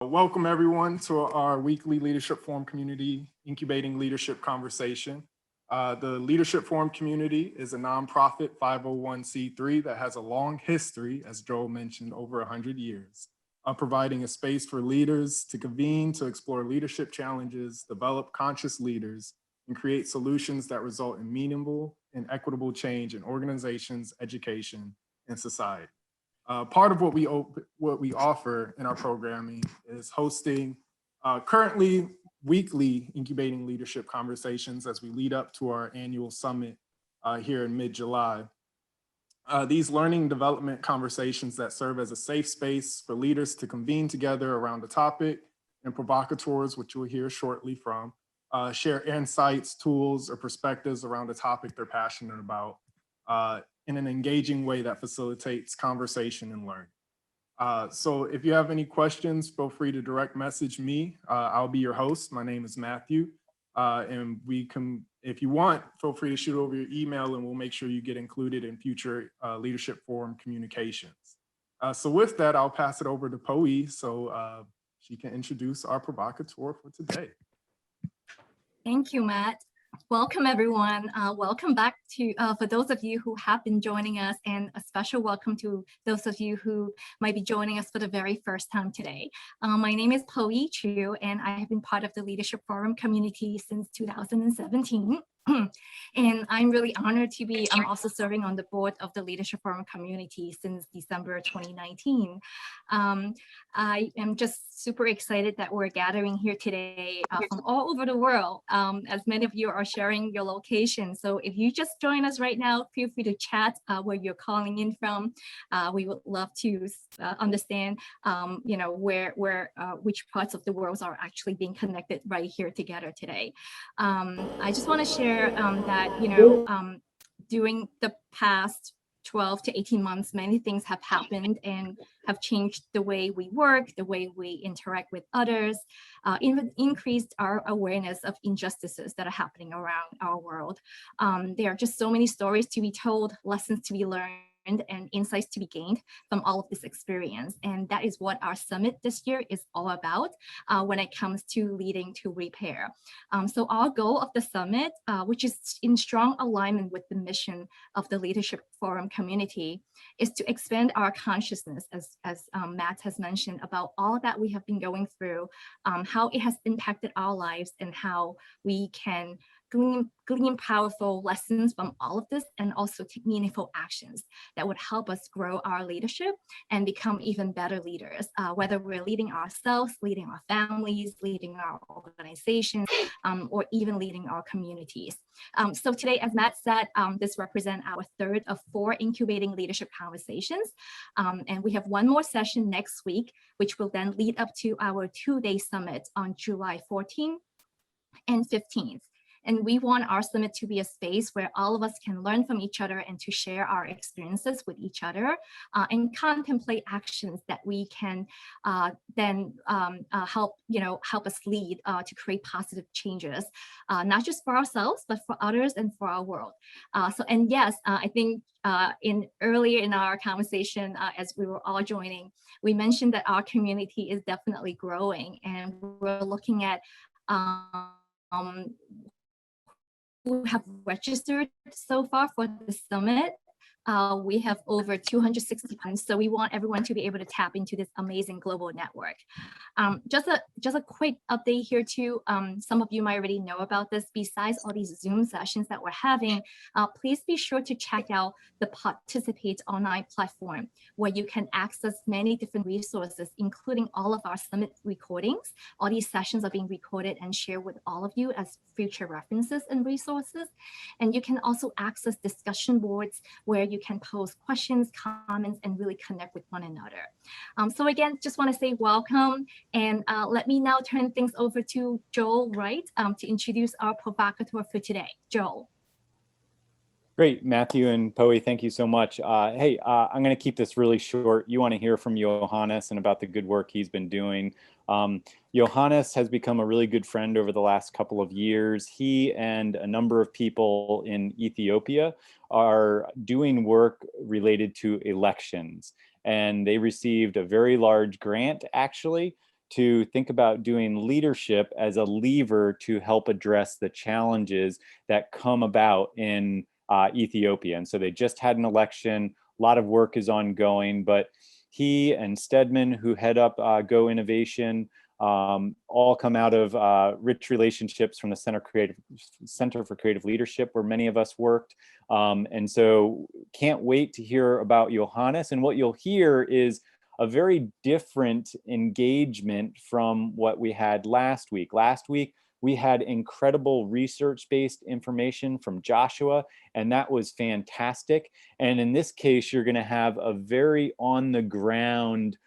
Welcome everyone to our weekly Leadership Forum Community Incubating Leadership Conversation. The Leadership Forum Community is a nonprofit 501c3 that has a long history, as Joel mentioned, over 100 years, providing a space for leaders to convene, to explore leadership challenges, develop conscious leaders, and create solutions that result in meaningful and equitable change in organizations, education, and society. Part of what we offer in our programming is hosting currently weekly incubating leadership conversations as we lead up to our annual summit here in mid-July. These learning and development conversations that serve as a safe space for leaders to convene together around a topic, and provocateurs, which you'll hear shortly from, share insights, tools, or perspectives around a topic they're passionate about in an engaging way that facilitates conversation and learning. So if you have any questions, feel free to direct message me. I'll be your host. My name is Matthew. And we can, if you want, feel free to shoot over your email and we'll make sure you get included in future Leadership Forum communications. So with that, I'll pass it over to Poe so she can introduce our provocateur for today. Thank you, Matt. Welcome, everyone. Welcome back to, for those of you who have been joining us, and a special welcome to those of you who might be joining us for the very first time today. My name is Poe Chu, and I have been part of the Leadership Forum community since 2017. And I'm really honored to be also serving on the board of the Leadership Forum community since December 2019. I am just super excited that we're gathering here today from all over the world, as many of you are sharing your location. So if you just join us right now, feel free to chat where you're calling in from. We would love to understand, you know, which parts of the world are actually being connected right here together today. I just want to share that, you know, during the past 12 to 18 months, many things have happened and have changed the way we work, the way we interact with others, even increased our awareness of injustices that are happening around our world. There are just so many stories to be told, lessons to be learned, and insights to be gained from all of this experience. And that is what our summit this year is all about when it comes to leading to repair. So our goal of the summit, which is in strong alignment with the mission of the Leadership Forum community, is to expand our consciousness, as Matt has mentioned, about all that we have been going through, how it has impacted our lives, and how we can glean powerful lessons from all of this, and also take meaningful actions that would help us grow our leadership and become even better leaders, whether we're leading ourselves, leading our families, leading our organizations, or even leading our communities. So today, as Matt said, this represents our third of 4 incubating leadership conversations. And we have one more session next week, which will then lead up to our 2-day summit on July 14th and 15th. And we want our summit to be a space where all of us can learn from each other and to share our experiences with each other and contemplate actions that we can then help us lead to create positive changes, not just for ourselves, but for others and for our world. And yes, I think earlier in our conversation, as we were all joining, we mentioned that our community is definitely growing, and we're looking at who have registered so far for the summit. We have over 260 points, so we want everyone to be able to tap into this amazing global network. Just a quick update here too. Some of you might already know about this. Besides all these Zoom sessions that we're having, please be sure to check out the Participate online platform, where you can access many different resources, including all of our summit recordings. All these sessions are being recorded and shared with all of you as future references and resources. And you can also access discussion boards where you can pose questions, comments, and really connect with one another. So again, just want to say welcome, and let me now turn things over to Joel Wright to introduce our provocateur for today. Joel. Great, Matthew and Poe, thank you so much. Hey, I'm going to keep this really short. You want to hear from Johannes and about the good work he's been doing. Johannes has become a really good friend over the last couple of years. He and a number of people in Ethiopia are doing work related to elections, and they received a very large grant, actually, to think about doing leadership as a lever to help address the challenges that come about in Ethiopia. And so they just had an election, a lot of work is ongoing, but he and Stedman, who head up Go Innovation, all come out of rich relationships from the Center for Creative Leadership, where many of us worked. And so can't wait to hear about Johannes. And what you'll hear is a very different engagement from what we had last week. Last week, we had incredible research-based information from Joshua, and that was fantastic. And in this case, you're gonna have a very on-the-ground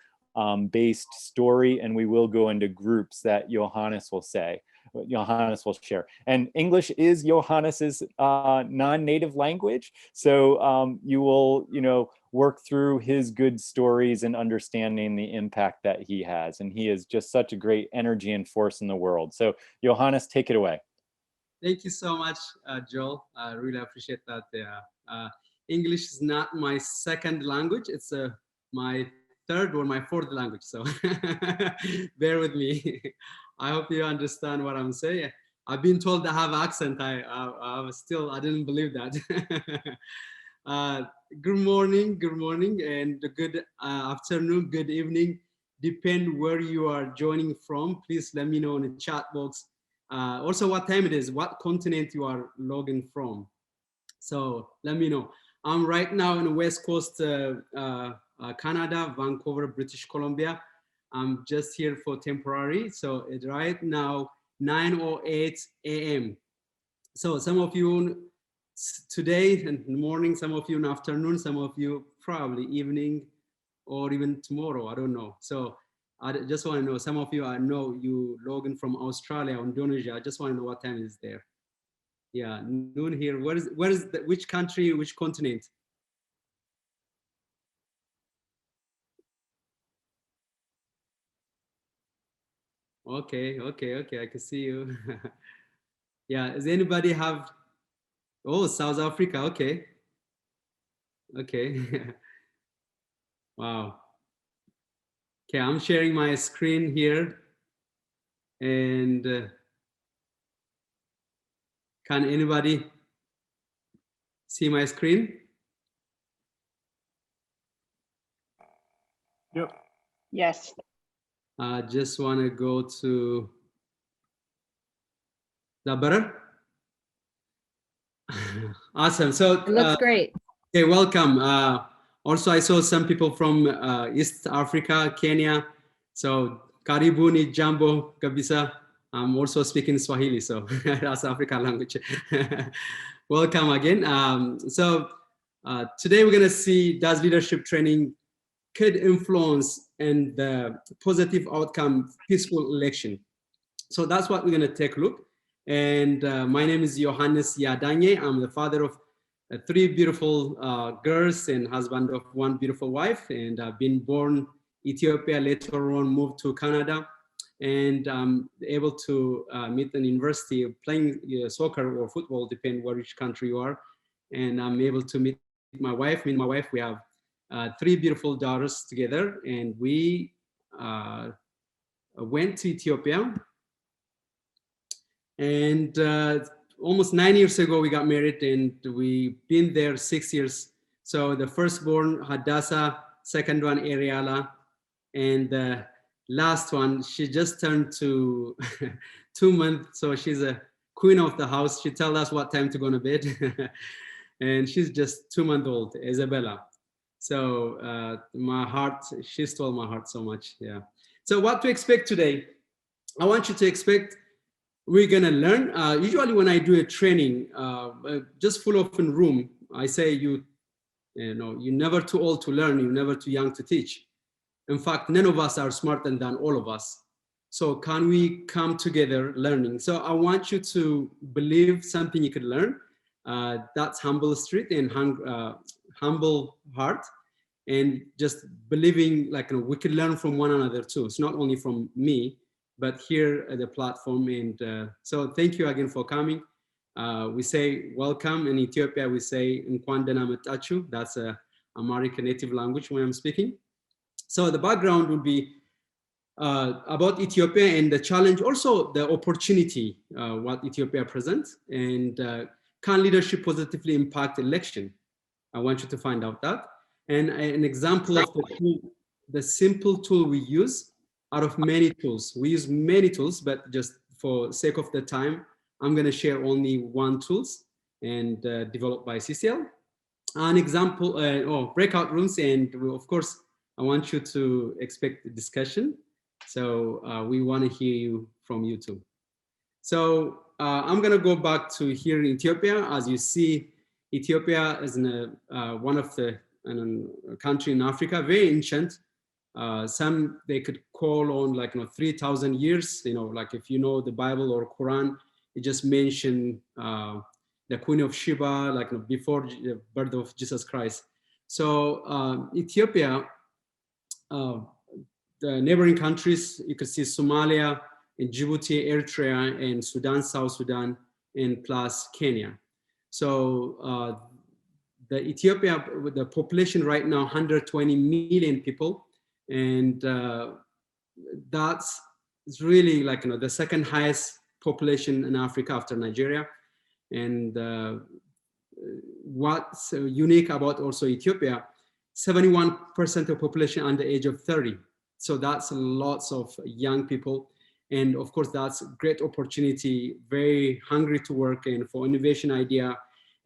based story, and we will go into groups that Johannes will share. And English is Johannes's non-native language, so you will, work through his good stories and understanding the impact that he has. And he is just such a great energy and force in the world. So Johannes, take it away. Thank you so much, Joel. I really appreciate that. English is not my second language. It's my third or my fourth language. So bear with me. I hope you understand what I'm saying. I've been told I have accent. I didn't believe that. Good morning, and good afternoon, good evening. Depend where you are joining from. Please let me know in the chat box. Also what time it is, what continent you are logging from. So let me know. I'm right now in the West Coast, Canada, Vancouver, British Columbia. I'm just here for temporary. So it's right now 9:08 a.m. So some of you today in the morning, some of you in the afternoon, some of you probably evening or even tomorrow, I don't know. So I just want to know, some of you, I know you log in from Australia or Indonesia. I just want to know what time is there. Yeah, noon here. Which country, which continent? Okay, I can see you. Yeah, does anybody have, oh, South Africa, okay. Wow. Okay, I'm sharing my screen here. And can anybody see my screen? Yep. Yes. I just want to go to the better. Awesome. So It looks great. Okay, welcome. Also, I saw some people from East Africa, Kenya. So karibuni, jambo kabisa. I'm also speaking Swahili, so that's African language. Welcome again. Today we're gonna see, does leadership training could influence and the positive outcome, peaceful election. So that's what we're gonna take a look. And my name is Johannes Yadanye. I'm the father of 3 beautiful girls and husband of 1 beautiful wife. And I've been born Ethiopia, later on moved to Canada. And I'm able to meet an university playing soccer or football, depending which country you are. And I'm able to meet my wife. Me and my wife, we have 3 beautiful daughters together. And we went to Ethiopia. And almost 9 years ago, we got married, and we've been there 6 years. So the firstborn, Hadassah, second one, Ariala, and the last one, she just turned to 2 months. So she's a queen of the house. She tells us what time to go to bed. And she's just 2 months old, Isabella. So my heart, she stole my heart so much, yeah. So what to expect today? I want you to expect we're gonna learn. Usually when I do a training, just full of in room, I say you're never too old to learn, you're never too young to teach. In fact, none of us are smarter than all of us. So can we come together learning? So I want you to believe something you could learn. That's humble street and humble heart, and just believing like we could learn from one another too. It's not only from me, but here at the platform. And so thank you again for coming. We say welcome. In Ethiopia, we say Nkwan dena metachu. That's a American native language when I'm speaking. So the background would be, about Ethiopia and the challenge, also the opportunity, what Ethiopia presents, and can leadership positively impact election? I want you to find out that. And an example of the simple tool we use out of many tools. We use many tools, but just for sake of the time, I'm going to share only one tools and developed by CCL. An example, breakout rooms, and of course, I want you to expect the discussion. So we want to hear you from you too. So I'm going to go back to here in Ethiopia. As you see, Ethiopia is one of the country in Africa, very ancient. Some they could call on like 3,000 years. Like if you know the Bible or Quran, it just mentioned the Queen of Sheba, like before the birth of Jesus Christ. So Ethiopia, the neighboring countries, you could see Somalia, and Djibouti, Eritrea, and Sudan, South Sudan, and plus Kenya. So the Ethiopia, with the population right now, 120 million people, and that's really like the second highest population in Africa after Nigeria. And what's unique about also Ethiopia, 71% of population under the age of 30. So that's lots of young people. And of course, that's a great opportunity, very hungry to work and for innovation idea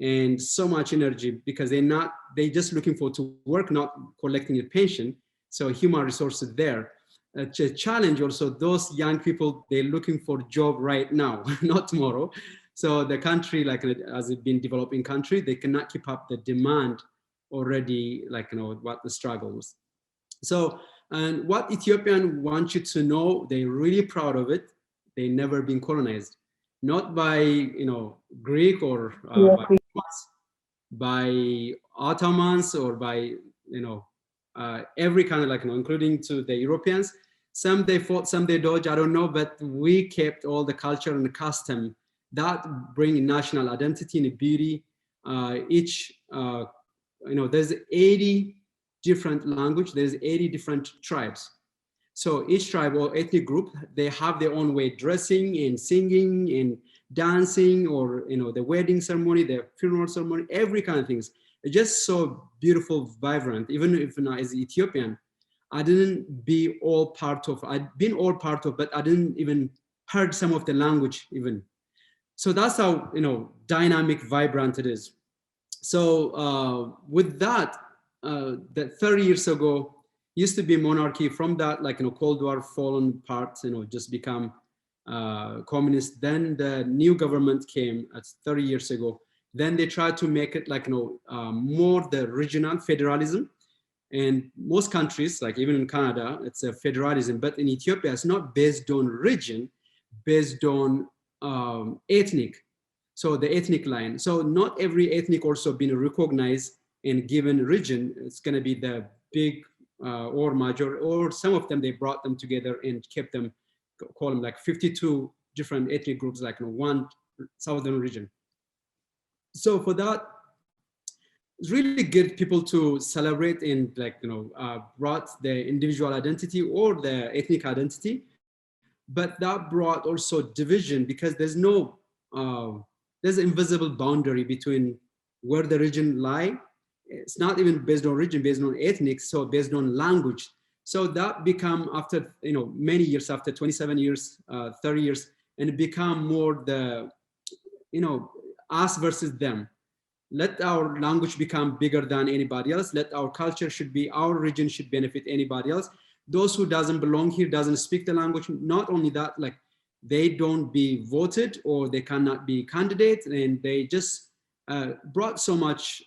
and so much energy because they're just looking for to work, not collecting a pension. So human resources there. A challenge also, those young people, they're looking for a job right now, not tomorrow. So the country, like as it's been developing country, they cannot keep up the demand already, like what the struggles. So, and what Ethiopian want you to know, they're really proud of it. They never been colonized, not by Greek or by Ottomans or by every kind of including to the Europeans. Some they fought, some they dodged. I don't know, but we kept all the culture and the custom that bring national identity and beauty. There's 80 different language. There's 80 different tribes. So each tribe or ethnic group, they have their own way dressing and singing and dancing, or the wedding ceremony, the funeral ceremony, every kind of things. It's just so beautiful, vibrant. Even if as Ethiopian, I didn't be all part of. I'd been all part of, but I didn't even heard some of the language even. So that's how dynamic, vibrant it is. So with that, that 30 years ago used to be monarchy. From that, Cold War fallen part, just become communist. Then the new government came 30 years ago. Then they tried to make it more the regional federalism. And most countries, like even in Canada, it's a federalism. But in Ethiopia, it's not based on region, based on ethnic. So the ethnic line. So not every ethnic also been recognized and given region. It's going to be the big or major, or some of them, they brought them together and kept them, call them 52 different ethnic groups, one southern region. So for that, it's really good people to celebrate and brought their individual identity or their ethnic identity, but that brought also division because there's no, there's an invisible boundary between where the region lie. It's not even based on region, based on ethnic, so based on language. So that become after, many years, after 27 years, 30 years, and it become more the, us versus them. Let our language become bigger than anybody else. Let our culture should be, our region should benefit anybody else. Those who doesn't belong here, doesn't speak the language, not only that, they don't be voted or they cannot be candidates, and they just brought so much,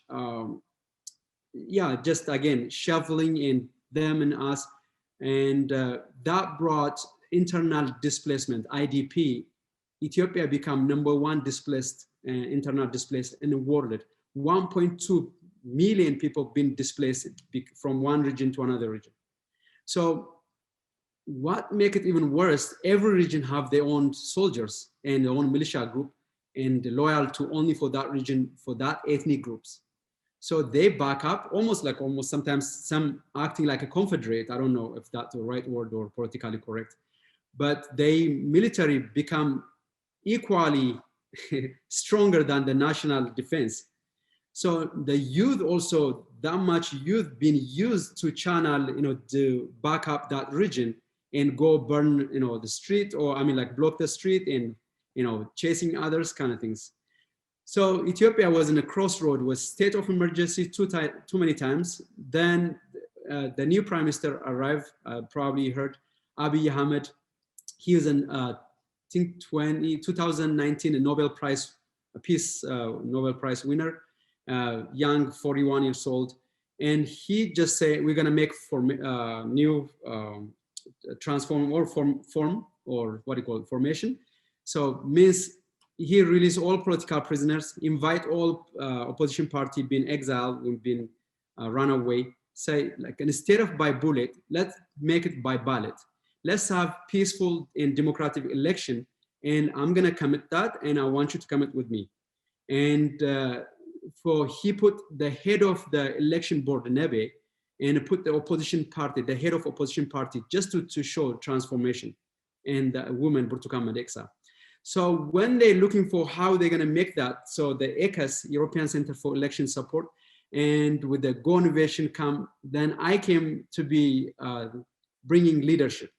just again, shuffling in them and us. And that brought internal displacement, IDP. Ethiopia became #1 displaced, internal displaced in the world. 1.2 million people been displaced from one region to another region. So what make it even worse, every region have their own soldiers and their own militia group and loyal to only for that region, for that ethnic groups. So they back up almost sometimes some acting like a confederate. I don't know if that's the right word or politically correct, but they military become equally stronger than the national defense. So the youth also, that much youth being used to channel, to back up that region and go burn, the street, or I mean like block the street and, chasing others kind of things. So Ethiopia was in a crossroad, was state of emergency too many times. Then the new prime minister arrived, probably heard, Abiy Ahmed. He was in, I think 2019, a Nobel Prize, Peace Nobel Prize winner, young, 41 years old. And he just said, we're gonna make new transform or form, or what do you call it, formation. So means he released all political prisoners, invite all opposition party been exiled, been run away. Say like, instead of by bullet, let's make it by ballot. Let's have peaceful and democratic election. And I'm gonna commit that, and I want you to commit with me. And he put the head of the election board, Nebe, and put the opposition party, the head of opposition party, just to show transformation, and the woman, Burtukan Medeksa. So when they're looking for how they're gonna make that, so the ECAS, European Center for Election Support, and with the Go Innovation come, then I came to be bringing leadership.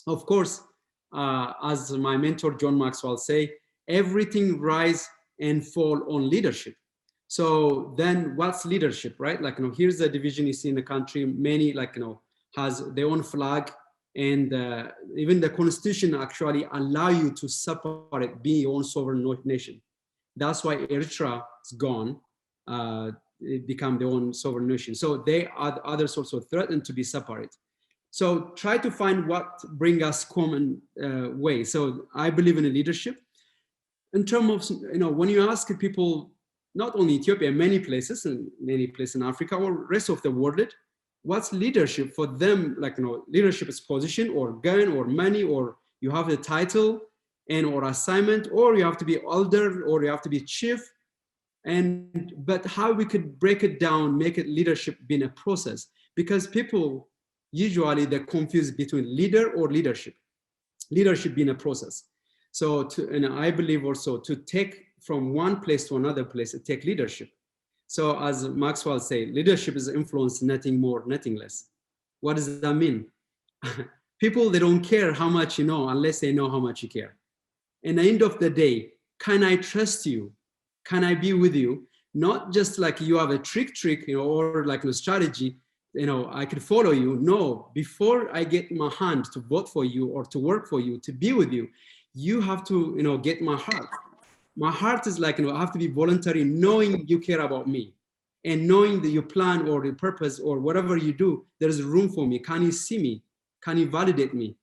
Of course, as my mentor, John Maxwell say, everything rise and fall on leadership. So then what's leadership, right? Like, here's the division you see in the country, many has their own flag, and even the constitution actually allow you to separate, be your own sovereign nation. That's why Eritrea is gone, it become their own sovereign nation. So they are others also threatened to be separate. So try to find what bring us common way. So I believe in a leadership. In terms of, when you ask people, not only Ethiopia, many places in Africa or rest of the world, what's leadership for them? Like, leadership is position or gun or money, or you have the title and or assignment, or you have to be elder, or you have to be chief. But how we could break it down, make it leadership being a process, because people usually they're confused between leader or leadership being a process. So and I believe also to take from one place to another place, it take leadership. So as Maxwell say, leadership is influence, nothing more, nothing less. What does that mean? People, they don't care how much you know unless they know how much you care. And at the end of the day, can I trust you? Can I be with you? Not just like you have a trick, or like a strategy, I could follow you. No, before I get my hand to vote for you or to work for you, to be with you, you have to, get my heart. My heart is like, I have to be voluntary, knowing you care about me, and knowing that your plan or the purpose or whatever you do, there is room for me. Can you see me? Can you validate me?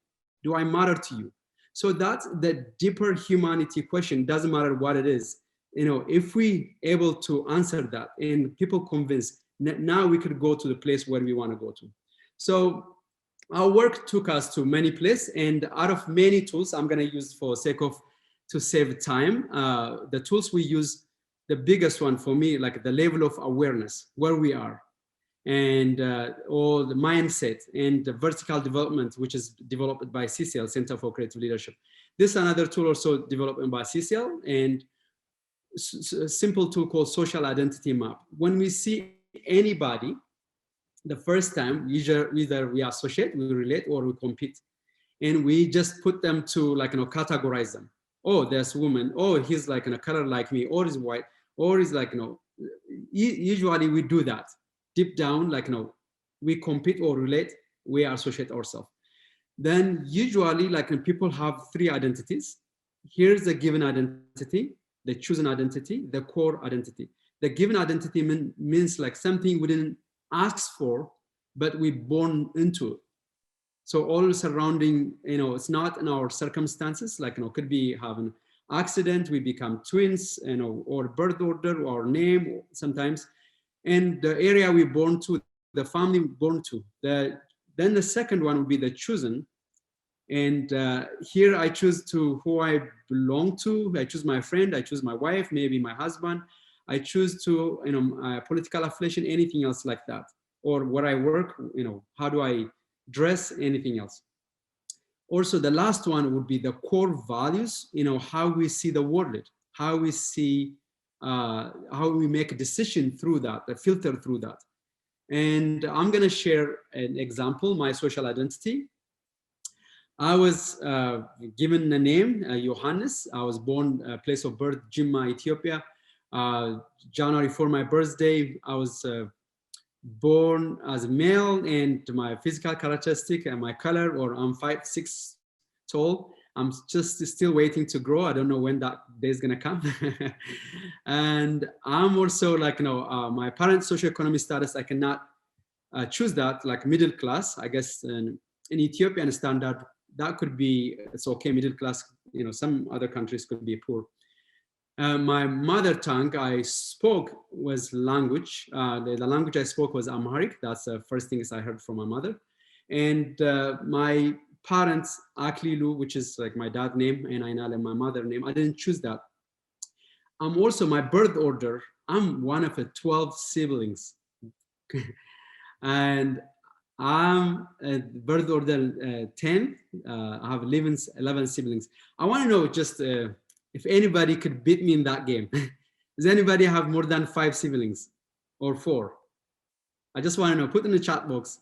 Do I matter to you? So that's the deeper humanity question. Doesn't matter what it is. If we able to answer that and people convinced, now we could go to the place where we want to go to. So our work took us to many places, and out of many tools, I'm going to use for sake of to save time. The tools we use, the biggest one for me, like the level of awareness, where we are, and all the mindset and the vertical development, which is developed by CCL, Center for Creative Leadership. This is another tool also developed by CCL, and a simple tool called social identity map. When we see anybody, the first time, either we associate, we relate, or we compete, and we just put them to categorize them. Oh, there's a woman. Oh, he's like in a color like me, or he's white, or he's like, usually we do that deep down, we compete or relate, we associate ourselves. Then usually people have three identities. Here's the given identity, the chosen identity, the core identity. The given identity means like something we didn't ask for, but we born into it. So all surrounding, it's not in our circumstances, could be having accident, we become twins, or birth order, or name sometimes, and the area we born to, the family born to. Then the second one would be the chosen. And here I choose to who I belong to. I choose my friend, I choose my wife, maybe my husband. I choose to, political affiliation, anything else like that, or where I work, how do I dress, anything else. Also, the last one would be the core values, how we see the world, how we see, how we make a decision through that, the filter through that. And I'm going to share an example, my social identity. I was given a name, Johannes. I was born, place of birth, Jimma, Ethiopia. January for my birthday, I was born as a male, and my physical characteristic and my color, or I'm 5'6" tall. I'm just still waiting to grow. I don't know when that day is gonna come. And I'm also like, my parents' socioeconomic status, I cannot choose that, like middle class. I guess in Ethiopian standard, that could be, it's okay, middle class, some other countries could be poor. My mother tongue I spoke was language. The language I spoke was Amharic. That's the first things I heard from my mother. And my parents, Aklilu, which is like my dad's name, and Ainale, my mother's name, I didn't choose that. I'm also, my birth order, I'm one of the 12 siblings. And I'm birth order 10. I have 11 siblings. I want to know just if anybody could beat me in that game. Does anybody have more than 5 siblings or 4? I just want to know, put in the chat box.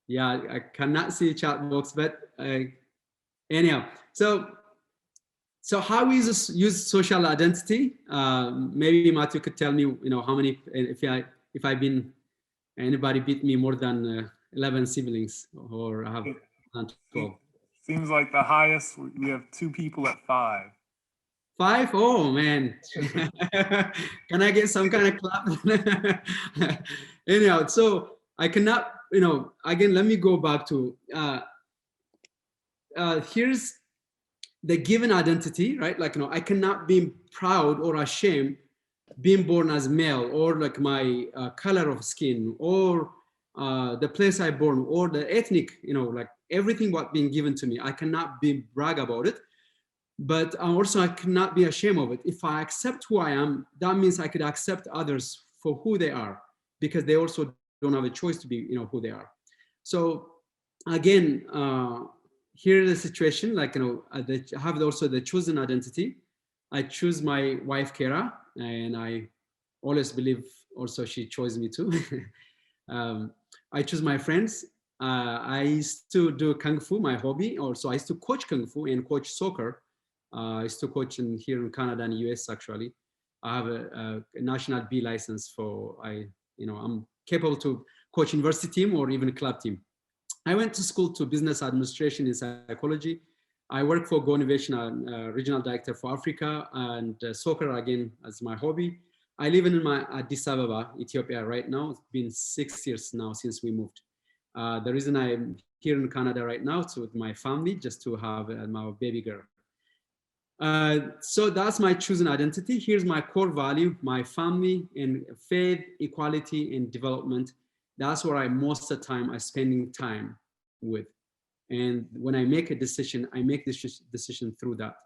Yeah, I cannot see chat box, but anyhow, so how we use social identity? Maybe Matthew could tell me, how many, if I've been, anybody beat me more than 11 siblings, or have 12. Seems like the highest, we have 2 people at 5. 5? Oh man. Can I get some kind of clap? Anyhow, so I cannot, again, let me go back to, here's the given identity, right? Like, I cannot be proud or ashamed being born as male, or like my color of skin, or the place I born, or the ethnic, like everything what being given to me. I cannot be brag about it, but also I cannot be ashamed of it. If I accept who I am, that means I could accept others for who they are, because they also don't have a choice to be, who they are. So again, here's the situation, like, I have also the chosen identity. I choose my wife, Kara, and I always believe also she chose me too. I choose my friends. I used to do Kung Fu, my hobby. Also, I used to coach Kung Fu and coach soccer. I used to coach here in Canada and US, actually. I have a national B license for, I'm capable to coach university team or even club team. I went to school to business administration in psychology. I work for Go Innovation, regional director for Africa, and soccer again as my hobby. I live in my Addis Ababa, Ethiopia right now. It's been 6 years now since we moved. The reason I'm here in Canada right now is with my family, just to have my baby girl. So that's my chosen identity. Here's my core value, my family and faith, equality, and development. That's where most of the time I'm spending time with. And when I make a decision, I make this decision through that.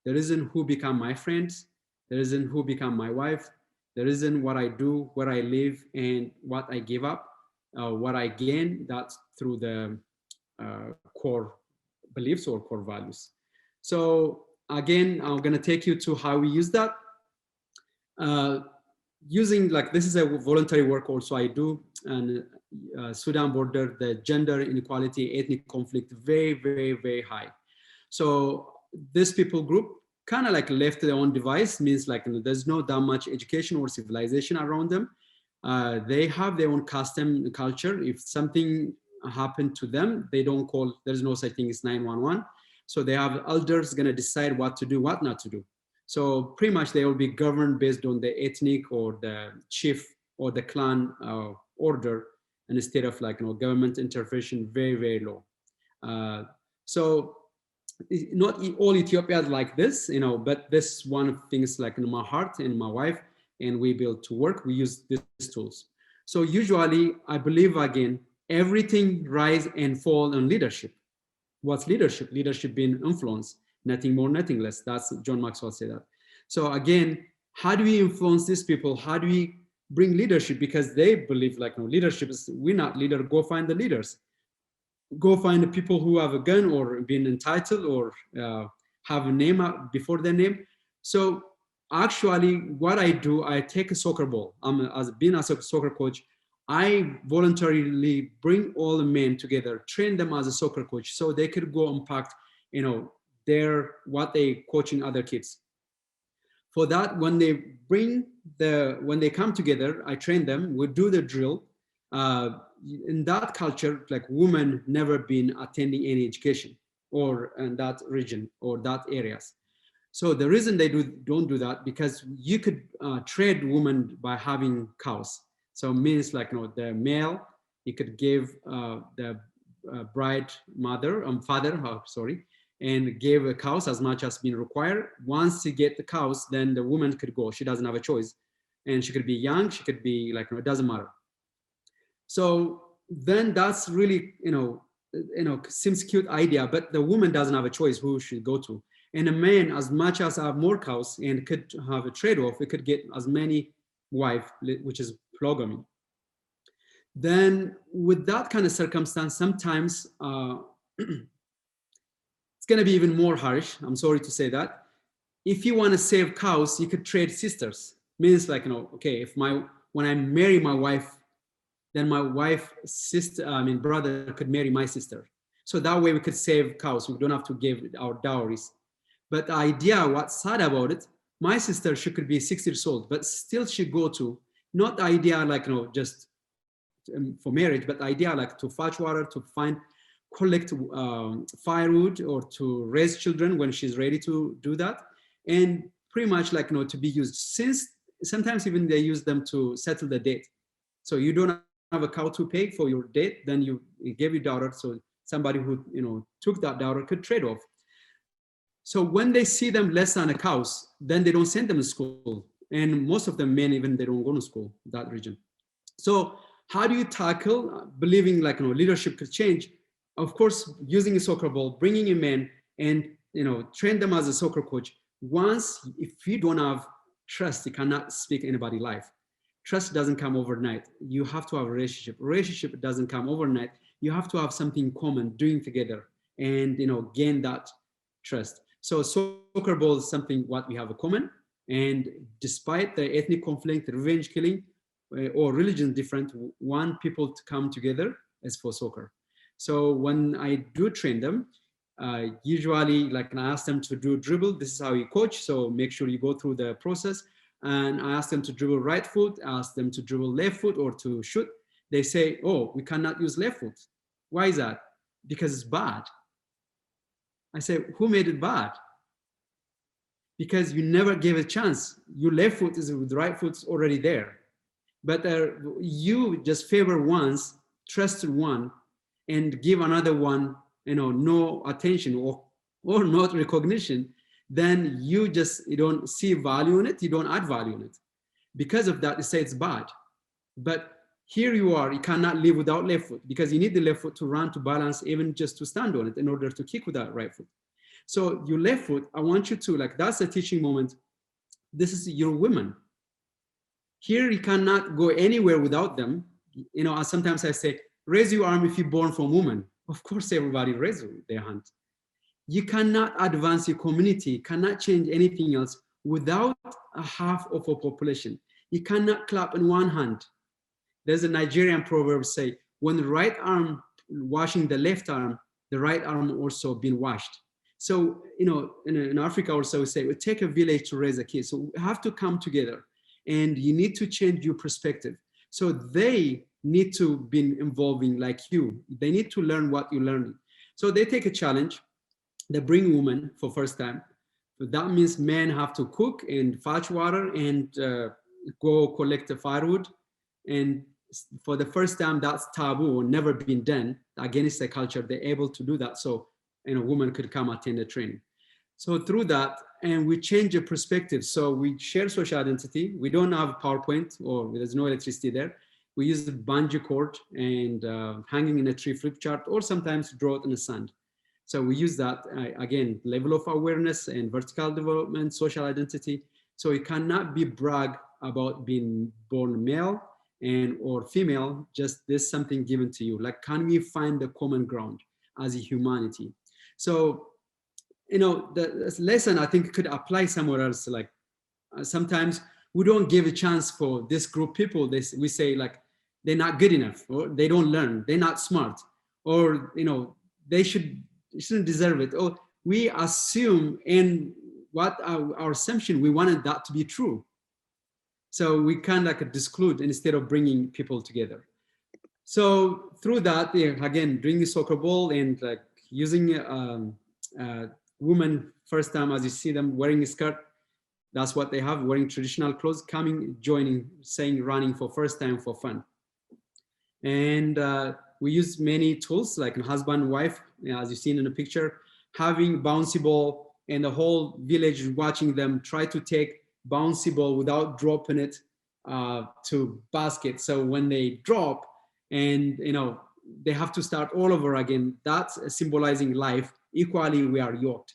There isn't who become my friends. There isn't who become my wife. There isn't what I do, where I live, and what I give up, what I gain. That's through the core beliefs or core values. So again, I'm going to take you to how we use that. Using, like, this is a voluntary work also I do, and Sudan border, the gender inequality, ethnic conflict, very, very, very high. So this people group kind of like left their own device, means like there's no that much education or civilization around them. They have their own custom and culture. If something happened to them, they don't call, there's no such thing as 911. So they have elders going to decide what to do, what not to do. So pretty much they will be governed based on the ethnic or the chief or the clan order, and instead of like, government intervention, very, very low. So not all Ethiopia is like this, but this one of things like in my heart and my wife, and we build to work, we use these tools. So usually I believe, again, everything rise and fall on leadership. What's leadership? Leadership being influence, nothing more, nothing less. That's John Maxwell said that. So again, how do we influence these people? How do we bring leadership? Because they believe like, no, leadership is, we're not leader, go find the leaders. Go find the people who have a gun or been entitled or have a name out before their name. So actually what I do, I take a soccer ball. As being a soccer coach, I voluntarily bring all the men together, train them as a soccer coach so they could go impact, what they coaching other kids. For that, when they come together, I train them, we do the drill. In that culture, like women never been attending any education or in that region or that areas. So the reason they don't do that, because you could trade women by having cows. So means like, the male, you could give the bride father, and give a cows as much as being required. Once you get the cows, then the woman could go. She doesn't have a choice. And she could be young, she could be like, it doesn't matter. So then that's really, seems cute idea, but the woman doesn't have a choice who should go to. And a man, as much as have more cows and could have a trade-off, it could get as many wives, which is polygamy. Then with that kind of circumstance, sometimes it's going to be even more harsh. I'm sorry to say that. If you want to save cows, you could trade sisters. Means like, okay, when I marry my wife, then my brother could marry my sister. So that way we could save cows. We don't have to give our dowries. But the idea, what's sad about it, my sister, she could be 6 years old, but still she go to, not the idea like, just for marriage, but the idea like to fetch water, to collect firewood, or to raise children when she's ready to do that. And pretty much like, to be used, since sometimes even they use them to settle the debt. So you don't have a cow to pay for your debt, then you give your daughter, so somebody who took that daughter could trade off. So when they see them less than a cows, then they don't send them to school. And most of them men, even they don't go to school, that region. So how do you tackle believing like, leadership could change? Of course, using a soccer ball, bringing a man and, train them as a soccer coach. Once, if you don't have trust, you cannot speak anybody's life. Trust doesn't come overnight. You have to have a relationship. Relationship doesn't come overnight. You have to have something common, doing together, and gain that trust. So soccer ball is something what we have in common. And despite the ethnic conflict, revenge killing, or religion different, want people to come together as for soccer. So when I do train them, usually like I ask them to do dribble. This is how you coach. So make sure you go through the process. And I ask them to dribble right foot, ask them to dribble left foot or to shoot. They say, oh, we cannot use left foot. Why is that? Because it's bad. I say, who made it bad? Because you never gave a chance. Your left foot is with the right foot's already there. But you just favor ones, trust one, and give another one, no attention or not recognition. Then you don't see value in it. You don't add value in it. Because of that, you say it's bad. But here you are, you cannot live without left foot because you need the left foot to run, to balance, even just to stand on it in order to kick with that right foot. So your left foot, I want you to, that's a teaching moment. This is your women. Here you cannot go anywhere without them. Sometimes I say, raise your arm if you're born from woman. Of course, everybody raises their hand. You cannot advance your community, cannot change anything else without a half of a population. You cannot clap in one hand. There's a Nigerian proverb say, when the right arm washing the left arm, the right arm also being washed. So, in Africa also we say, we take a village to raise a kid. So we have to come together and you need to change your perspective. So they need to be involving like you. They need to learn what you're learning. So they take a challenge. They bring women for first time. So that means men have to cook and fetch water and go collect the firewood. And for the first time, that's taboo or never been done against the culture. They're able to do that. So, a woman could come attend the training. So through that, and we change the perspective. So we share social identity. We don't have PowerPoint or there's no electricity there. We use the bungee cord and hanging in a tree flip chart, or sometimes draw it in the sand. So we use that, again, level of awareness and vertical development, social identity. So it cannot be brag about being born male and or female, just this something given to you. Like, can we find the common ground as a humanity? So, you know, the lesson I think could apply somewhere else. Like sometimes we don't give a chance for this group people. We say like, they're not good enough, or they don't learn, they're not smart, or, you know, they shouldn't deserve it. Or we assume in what our assumption, we wanted that to be true. So we kind of like exclude instead of bringing people together. So through that, again, bringing soccer ball and like using women first time as you see them wearing a skirt, that's what they have, wearing traditional clothes, coming, joining, saying, running for first time for fun. And we use many tools like a husband, wife, as you've seen in the picture, having bouncy ball, and the whole village watching them try to take bouncy ball without dropping it to basket. So when they drop, and you know, they have to start all over again. That's symbolizing life. Equally, we are yoked,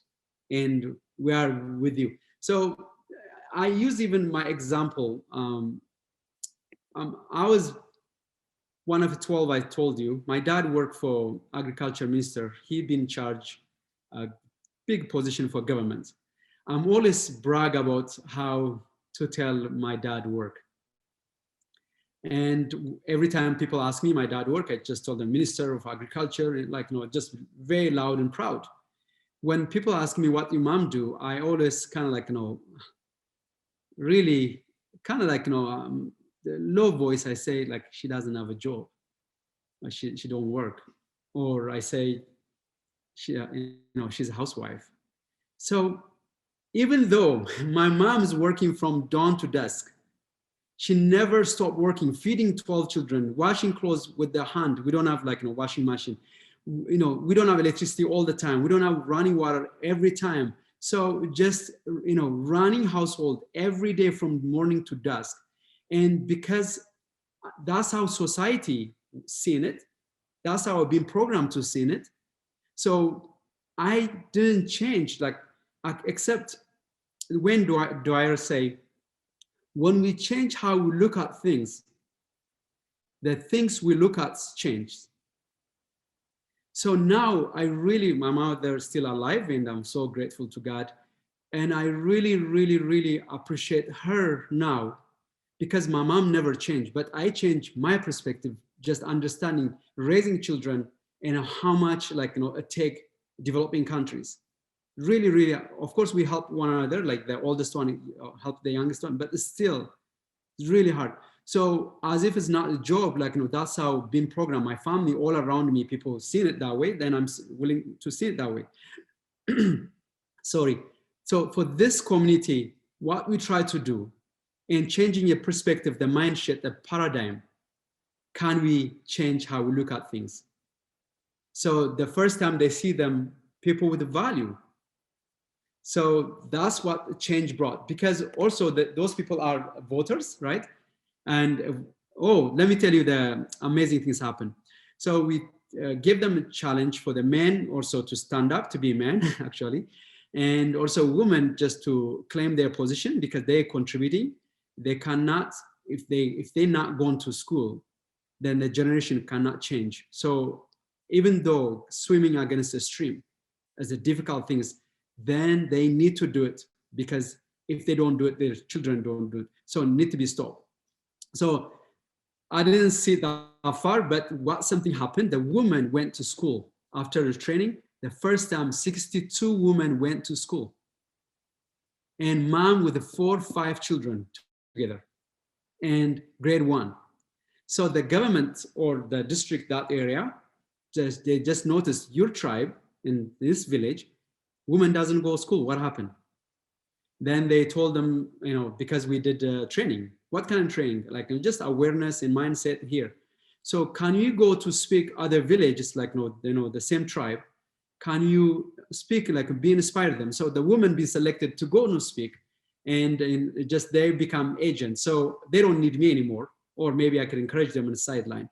and we are with you. So I use even my example. I was one of the 12 I told you. My dad worked for agriculture minister. He'd been in charge, a big position for government. I'm always brag about how to tell my dad work. And every time people ask me my dad work, I just told them Minister of Agriculture, like, you know, just very loud and proud. When people ask me what your mom do, I always kind of like, you know, really kind of like, you know, the low voice, I say like, she doesn't have a job. She don't work. Or I say, you know, she's a housewife. So even though my mom is working from dawn to dusk, she never stopped working, feeding 12 children, washing clothes with the hand. We don't have like, you know, washing machine. You know, we don't have electricity all the time. We don't have running water every time. So just, you know, running household every day from morning to dusk. And because that's how society seen it, that's how I've been programmed to see it. So I didn't change, like, except when Dwyer say, when we change how we look at things, the things we look at change. So now I really, my mother is still alive, and I'm so grateful to God. And I really, really, really appreciate her now, because my mom never changed, but I changed my perspective, just understanding raising children and how much, like, you know, it take developing countries. Really, really, of course, we help one another, like the oldest one help the youngest one, but it's still, it's really hard. So as if it's not a job, like, you know, that's how being programmed. My family all around me, people seen it that way, then I'm willing to see it that way. Sorry. So for this community, what we try to do in changing your perspective, the mindset, the paradigm, can we change how we look at things? So the first time they see them, people with value. So that's what change brought, because also those people are voters, right? And oh, let me tell you the amazing things happen. So we give them a challenge for the men also to stand up to be men, actually, and also women just to claim their position because they're contributing. They cannot, if they're not going to school, then the generation cannot change. So even though swimming against the stream is a difficult thing, then they need to do it, because if they don't do it, their children don't do it. So it need to be stopped. So I didn't see that far, but something happened. The woman went to school after the training. The first time 62 women went to school, and mom with the 4 or 5 children together, and grade 1. So the government or the district, that area, they just noticed your tribe in this village, woman doesn't go to school. What happened? Then they told them, you know, because we did training. What kind of training? Like just awareness and mindset here. So can you go to speak other villages, like, you know, the same tribe? Can you speak, like, be inspired them? So the women be selected to go and speak, and just they become agents. So they don't need me anymore, or maybe I could encourage them on the sideline.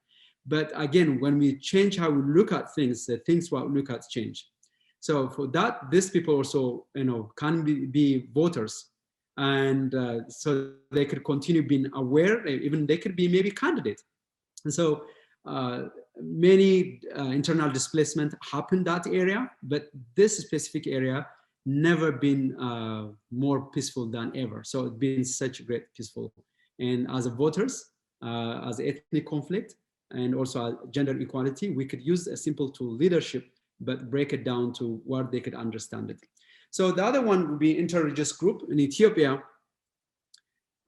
But again, when we change how we look at things, the things what we look at change. So for that, these people also, you know, can be voters. and so they could continue being aware, even they could be maybe candidates. And so many internal displacement happened that area, but this specific area never been more peaceful than ever. So it's been such a great peaceful. And as a voters, as ethnic conflict, and also gender equality, we could use a simple tool, leadership, but break it down to where they could understand it. So the other one would be inter-religious group. In Ethiopia,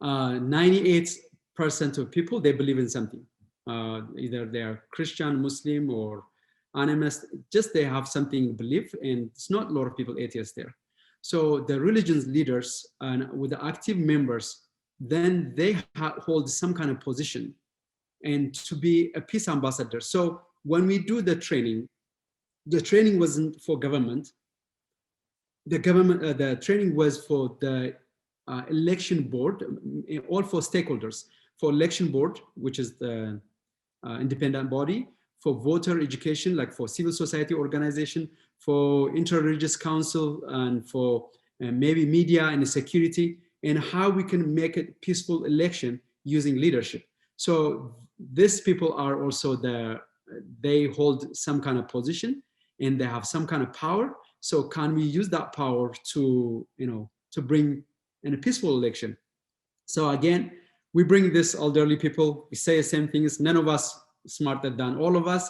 98% of people, they believe in something. Either they are Christian, Muslim, or animist, just they have something belief, and it's not a lot of people atheists there. So the religions leaders and with the active members, then they hold some kind of position and to be a peace ambassador. So when we do the training wasn't for government. The training was for the election board, all for stakeholders, for election board, which is the independent body, for voter education, like for civil society organization, for inter-religious council, and for maybe media and security, and how we can make a peaceful election using leadership. So these people are also they hold some kind of position and they have some kind of power. So can we use that power to, to bring in a peaceful election? So again, we bring this elderly people, we say the same things, none of us smarter than all of us.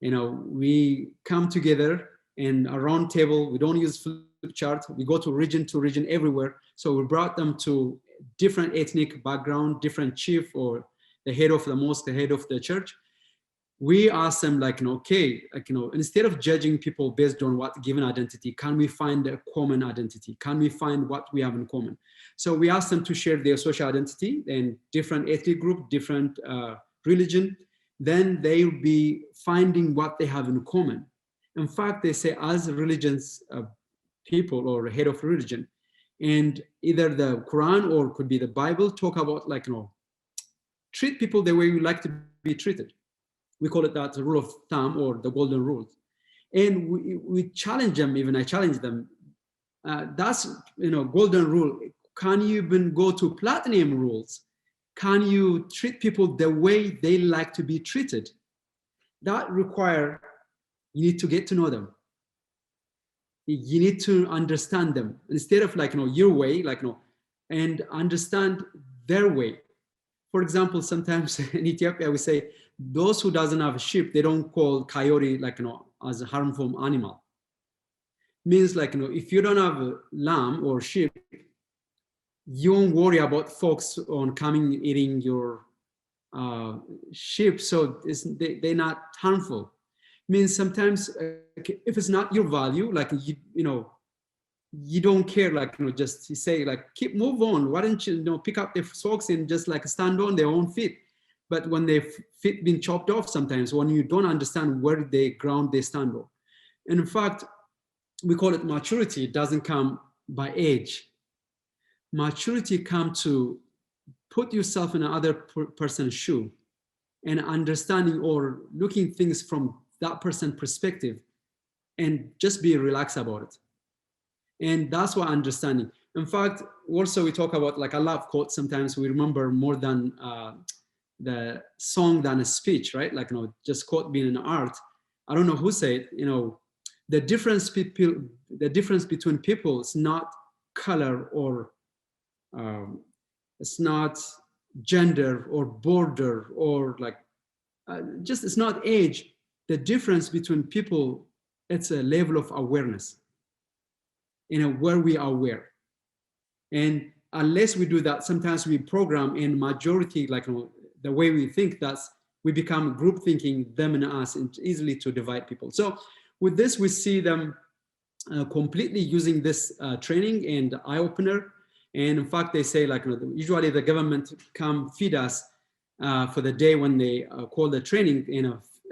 We come together in a round table, we don't use flip chart, we go to region everywhere. So we brought them to different ethnic background, different chief or the head of the mosque, the head of the church. We ask them instead of judging people based on what given identity, can we find a common identity? Can we find what we have in common? So we ask them to share their social identity and different ethnic group, different religion. Then they will be finding what they have in common. In fact, they say as religions people or head of religion, and either the Quran or could be the Bible talk about treat people the way you like to be treated. We call it that the rule of thumb or the golden rule. And we challenge them, even I challenge them. That's, golden rule. Can you even go to platinum rules? Can you treat people the way they like to be treated? That require, you need to get to know them. You need to understand them instead of your way, and understand their way. For example, sometimes in Ethiopia, we say, those who doesn't have a sheep, they don't call coyote as a harmful animal. Means if you don't have a lamb or sheep, you won't worry about folks on coming eating your sheep. So they're not harmful. Means sometimes if it's not your value, you don't care, just you say keep move on. Why don't you pick up their socks and just stand on their own feet? But when their feet been chopped off, sometimes when you don't understand where they ground they stand on. And in fact, we call it maturity. It doesn't come by age. Maturity comes to put yourself in another person's shoe and understanding or looking things from that person's perspective and just be relaxed about it. And that's what understanding. In fact, also we talk about I love quotes. Sometimes we remember more than the song than a speech, right? Just quote being an art. I don't know who said, the difference between people is not color or it's not gender or border or just it's not age. The difference between people, it's a level of awareness. Where we are aware. And unless we do that, sometimes we program in majority, the way we think, we become group thinking, them and us, and easily to divide people. So with this, we see them completely using this training and eye opener. And in fact, they say usually the government come feed us for the day when they call the training,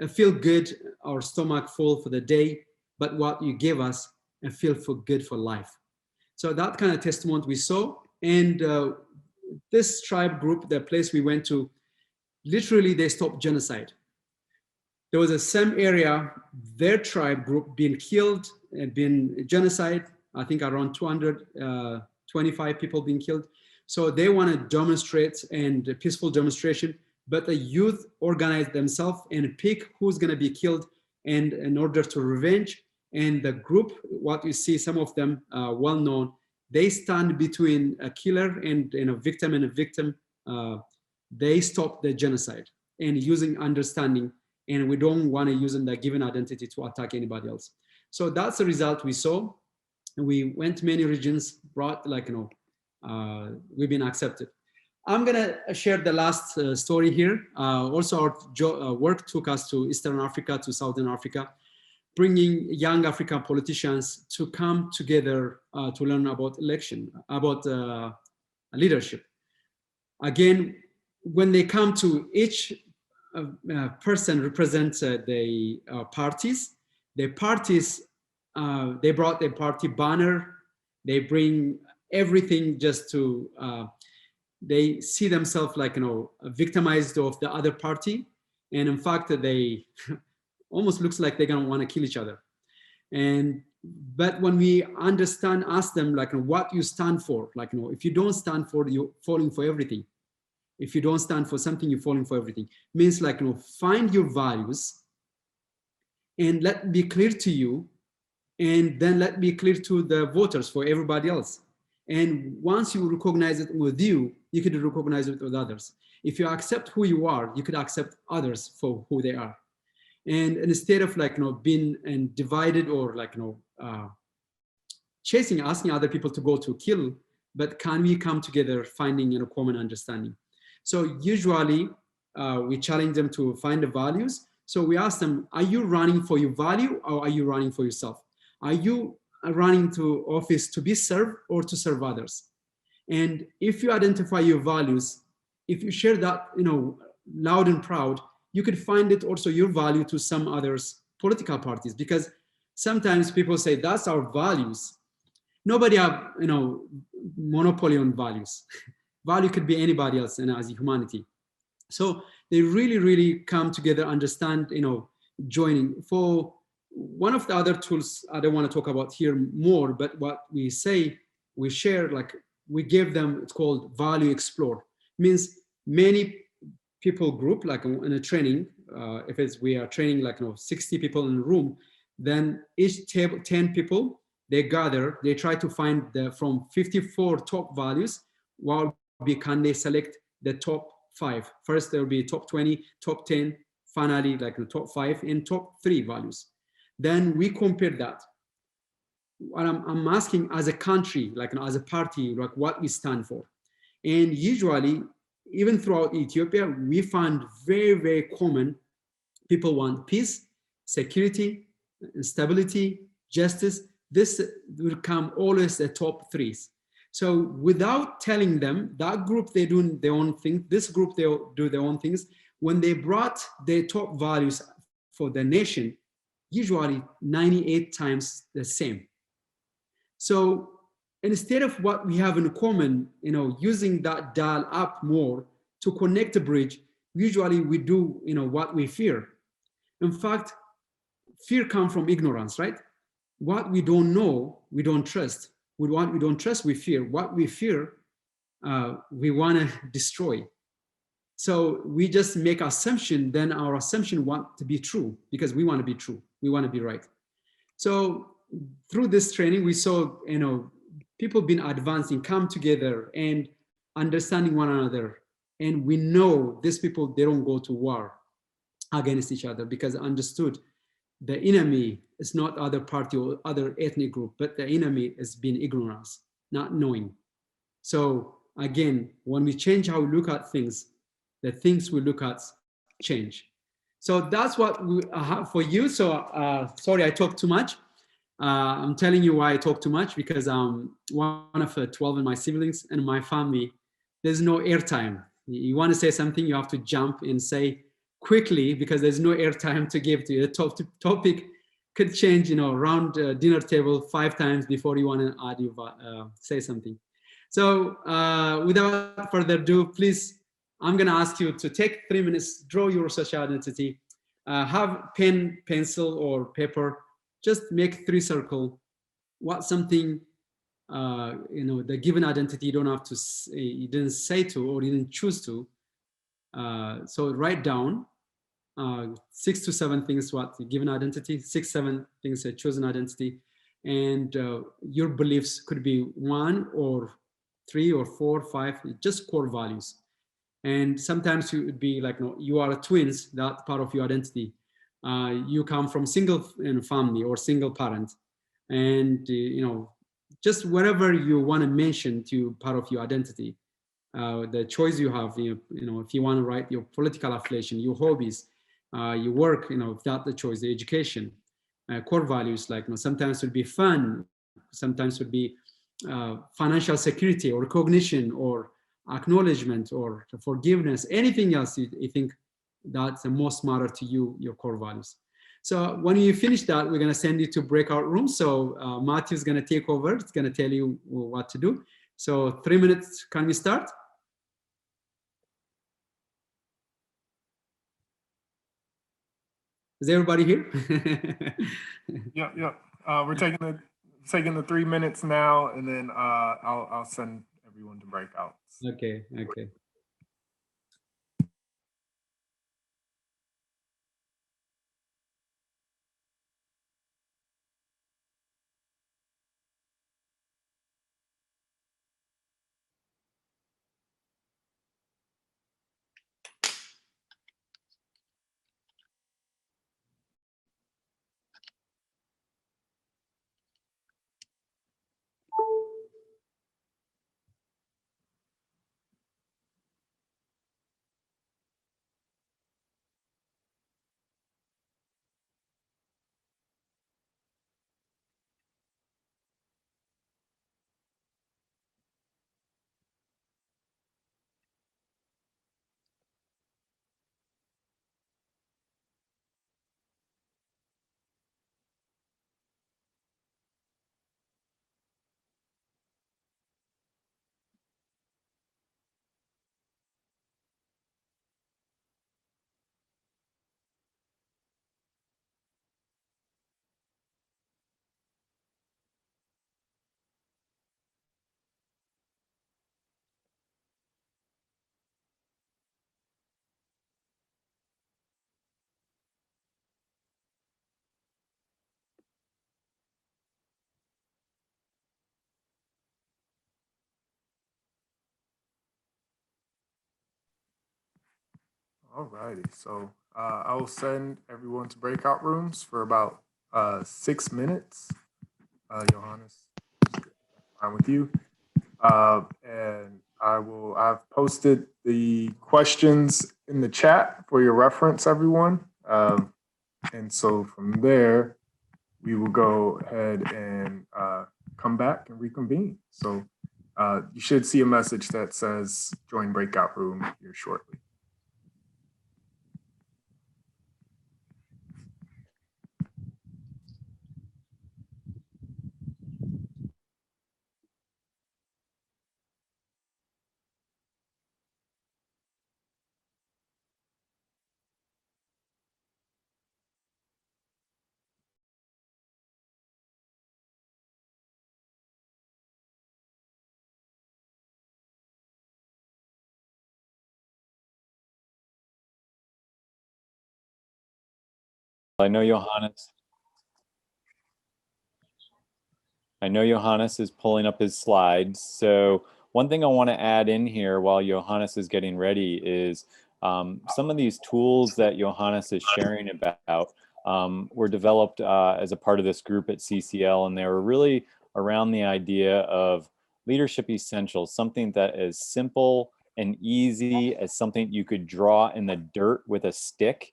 feel good, our stomach full for the day, but what you give us and feel good for life. So that kind of testimony we saw. And this tribe group, the place we went to, literally they stopped genocide. There was a same area, their tribe group being killed and been genocide, I think around 200 25 people being killed. So they want to demonstrate and a peaceful demonstration, but the youth organize themselves and pick who's going to be killed, and in order to revenge. And the group, what you see, some of them well known, they stand between a killer and a victim and a victim. They stop the genocide and using understanding, and we don't want to use the given identity to attack anybody else. So that's the result we saw. We went to many regions, brought we've been accepted. I'm gonna share the last story here. Also our work took us to Eastern Africa, to Southern Africa, bringing young African politicians to come together to learn about leadership. Again, when they come to each person represents the parties. The parties, they brought their party banner. They bring everything just to, they see themselves like, victimized of the other party. And in fact, they almost looks like they're gonna want to kill each other. But when we ask them like what you stand for, like, if you don't stand for, you're falling for everything. If you don't stand for something, you're falling for everything. Means like, find your values and let be clear to you, and then let be clear to the voters, for everybody else. And once you recognize it with you, you could recognize it with others. If you accept who you are, you could accept others for who they are. And instead of like, being and divided or like, asking other people to go to kill, but can we come together finding a common understanding? So usually we challenge them to find the values. So we ask them, are you running for your value or are you running for yourself? Are you running to office to be served or to serve others? And if you identify your values, if you share that, loud and proud, you could find it also your value to some others political parties, because sometimes people say that's our values. Nobody have, monopoly on values. Value could be anybody else as humanity. So they really, really come together, understand, joining. For one of the other tools I don't want to talk about here more, but what we say, we share, like we give them, it's called Value Explore. Means many people group, like in a training, we are training like 60 people in a room, then each table, 10 people, they gather, they try to find from 54 top values, while can they select the top 5. First there will be top 20, top 10, finally like the top 5 and top 3 values. Then we compare that. What I'm asking as a country, like as a party, like what we stand for. And usually, even throughout Ethiopia, we find very, very common. People want peace, security, stability, justice. This will come always the top 3s. So without telling them, that group, they do their own thing. This group, they do their own things. When they brought their top values for the nation, usually 98 times the same. So instead of what we have in common, using that dial up more to connect the bridge, usually we do, what we fear. In fact, fear comes from ignorance, right? What we don't know, we don't trust. What we don't trust, we fear. What we fear, we want to destroy. So we just make assumption, then our assumption want to be true because we want to be true. We want to be right. So through this training, we saw, people been advancing, come together and understanding one another. And we know these people, they don't go to war against each other because understood the enemy is not other party or other ethnic group, but the enemy is being ignorance, not knowing. So again, when we change how we look at things, the things we look at change. So that's what we have for you. So sorry, I talked too much. I'm telling you why I talk too much, because I'm one of 12 in my siblings and my family. There's no airtime. You want to say something, you have to jump and say quickly because there's no airtime to give to you. The topic could change, around dinner table 5 times before you want to add say something. So without further ado, please, I'm going to ask you to take 3 minutes, draw your social identity, have pen, pencil, or paper. Just make 3 circles. What's something the given identity, you don't have to say, you didn't say to, or you didn't choose to. So write down 6 to 7 things what the given identity, 6, 7 things a chosen identity, and your beliefs could be 1 or 3 or 4, 5, just core values. And sometimes you would be like, you are twins, that part of your identity. You come from single family or single parent, and just whatever you want to mention to part of your identity. The choice you have, if you want to write your political affiliation, your hobbies, your work, if that's the choice, the education, core values, like sometimes it would be fun, sometimes it would be financial security or recognition or acknowledgement or forgiveness, anything else you think that's the most matter to you, your core values. So when you finish that, we're going to send you to breakout rooms. So Matthew's going to take over. It's going to tell you what to do. So 3 minutes, can we start? Is everybody here? Yeah. We're taking the 3 minutes now, and then I'll send everyone to breakouts. Okay. All righty. So I will send everyone to breakout rooms for about 6 minutes. Johannes, fine with you. And I've posted the questions in the chat for your reference, everyone. And so from there, we will go ahead and come back and reconvene. So you should see a message that says join breakout room here shortly. I know Johannes is pulling up his slides. So one thing I want to add in here while Johannes is getting ready is some of these tools that Johannes is sharing about were developed as a part of this group at CCL, and they were really around the idea of leadership essentials, something that is simple and easy as something you could draw in the dirt with a stick.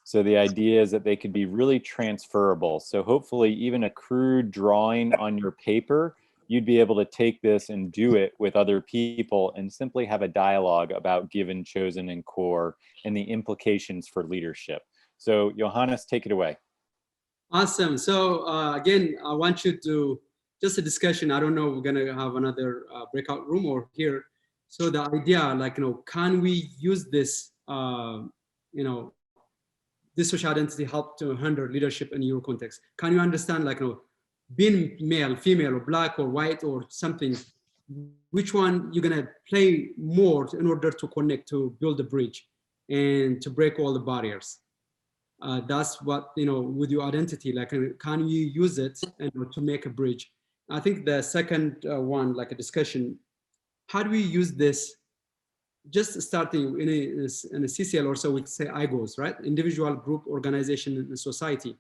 So the idea is that they could be really transferable. So hopefully even a crude drawing on your paper, you'd be able to take this and do it with other people and simply have a dialogue about given, chosen, and core and the implications for leadership. So Johannes, take it away. Awesome. So again, I want you to, just a discussion. I don't know, we're gonna have another breakout room or here. So the idea, like, can we use this, this social identity help to handle leadership in your context? Can you understand, like, being male, female, or black or white or something, which one you're gonna play more in order to connect, to build a bridge and to break all the barriers. That's what, with your identity, like, can you use it to make a bridge? I think the second one, like a discussion, how do we use this? Just starting in a CCL or so, we say IGOs, right? Individual, group, organization, and society.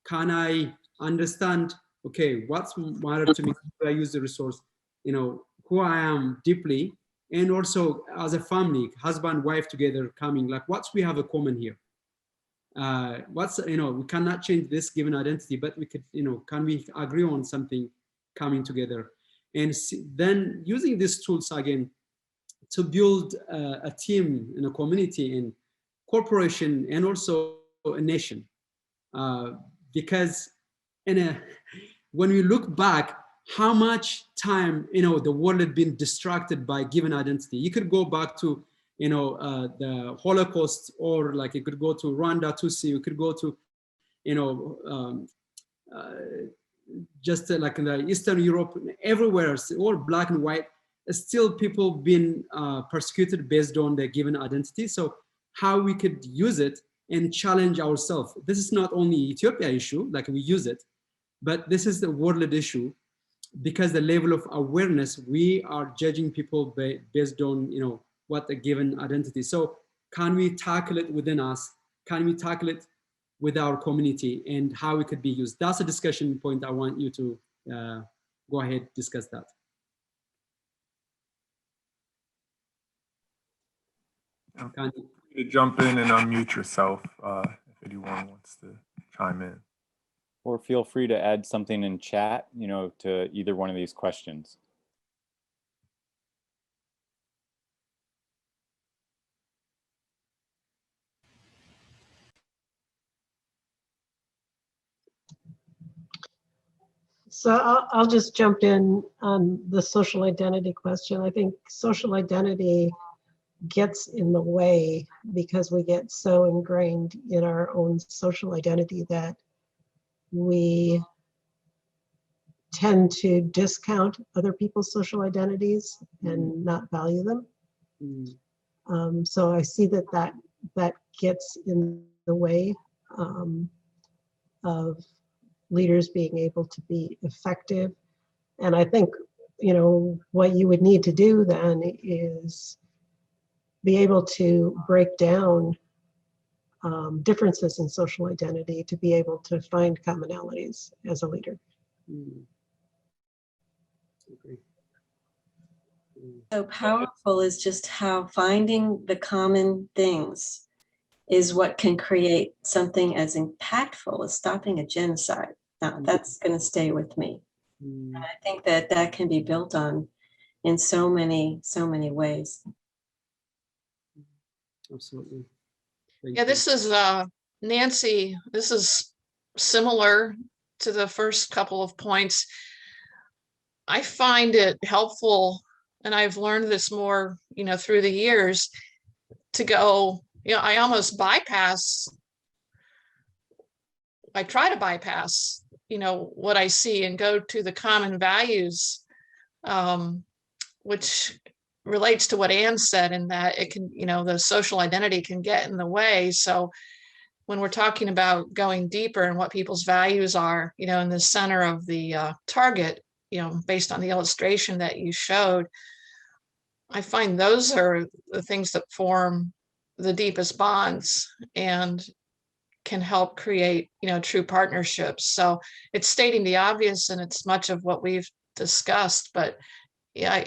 Can I understand, okay, what's matter to me? How do I use the resource? Who I am deeply, and also as a family, husband, wife together coming, like what's we have a common here? We cannot change this given identity, but we could, can we agree on something coming together? And then using these tools again, to build a team in a community, in corporation, and also a nation. Because when we look back, how much time the world had been distracted by given identity. You could go back to the Holocaust, or like you could go to Rwanda, Tutsi, you could go to just like in the Eastern Europe, everywhere, all black and white. Still people being persecuted based on their given identity. So how we could use it and challenge ourselves. This is not only Ethiopia issue, like we use it, but this is the world issue, because the level of awareness, we are judging people based on what a given identity. So can we tackle it within us? Can we tackle it with our community, and how it could be used? That's a discussion point. I want you to go ahead, discuss that. You jump in and unmute yourself if anyone wants to chime in. Or feel free to add something in chat, to either one of these questions. So I'll just jump in on the social identity question. I think social identity gets in the way because we get so ingrained in our own social identity that we tend to discount other people's social identities and not value them. So I see that gets in the way of leaders being able to be effective. And I think, what you would need to do then is be able to break down differences in social identity to be able to find commonalities as a leader. Okay. So powerful is just how finding the common things is what can create something as impactful as stopping a genocide. Now, that's going to stay with me. And I think that can be built on in so many ways. Absolutely. Yeah, this is Nancy. This is similar to the first couple of points. I find it helpful, and I've learned this more, through the years, to go, I almost bypass, I try to bypass, what I see and go to the common values, which relates to what Anne said, in that it can, the social identity can get in the way. So when we're talking about going deeper and what people's values are, in the center of the target, based on the illustration that you showed, I find those are the things that form the deepest bonds and can help create, true partnerships. So it's stating the obvious, and it's much of what we've discussed, but yeah,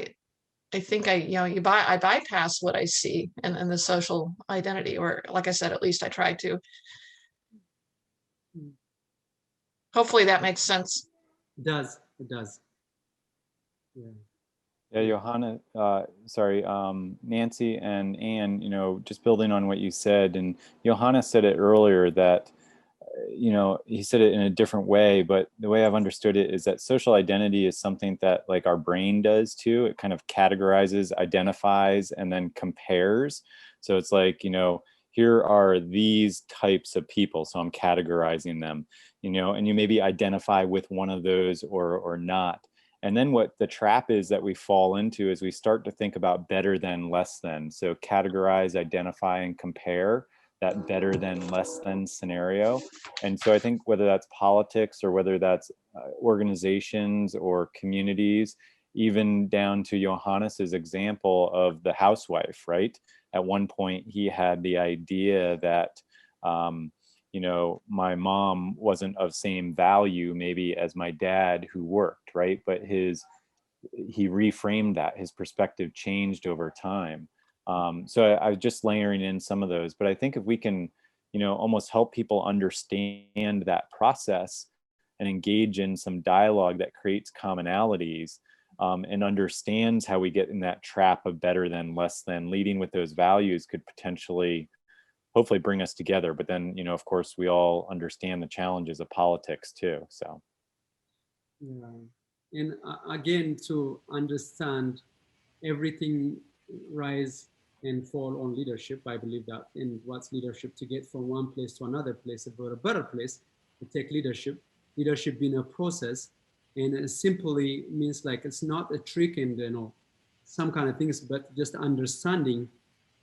I think I bypass what I see in the social identity, or like I said, at least I try to. Hopefully that makes sense. It does. Yeah. Yeah, Johanna, Nancy and Anne, just building on what you said, and Johanna said it earlier that, he said it in a different way, but the way I've understood it is that social identity is something that like our brain does too. It kind of categorizes, identifies, and then compares. So it's like, here are these types of people. So I'm categorizing them, you know, and you maybe identify with one of those or not. And then what the trap is that we fall into is we start to think about better than, less than. So categorize, identify, and compare that better than, less than scenario. And so I think whether that's politics or whether that's organizations or communities, even down to Johannes's example of the housewife, right? At one point, he had the idea that, you know, my mom wasn't of same value maybe as my dad who worked, right? But he reframed that, his perspective changed over time. So I was just layering in some of those, but I think if we can, you know, almost help people understand that process and engage in some dialogue that creates commonalities, and understands how we get in that trap of better than, less than, leading with those values could potentially, hopefully bring us together. But then, you know, of course, we all understand the challenges of politics too, so. Yeah. And again, to understand everything rise and fall on leadership, I believe that. And what's leadership? To get from one place to another place, a better place, to take leadership. Leadership being a process, and it simply means like it's not a trick and, you know, some kind of things, but just understanding,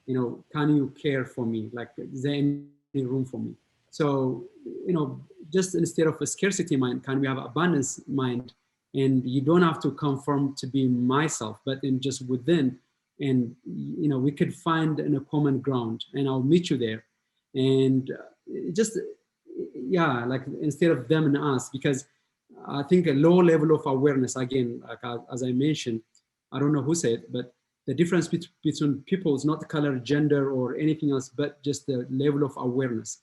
you know, can you care for me? Like, is there any room for me? So, you know, just instead of a scarcity mind, can we have abundance mind? And you don't have to conform to be myself, but in just within, and, you know, we could find a common ground, and I'll meet you there. And just, yeah, like instead of them and us, because I think a low level of awareness, again, like as I mentioned, I don't know who said it, but the difference between people is not color, gender, or anything else, but just the level of awareness.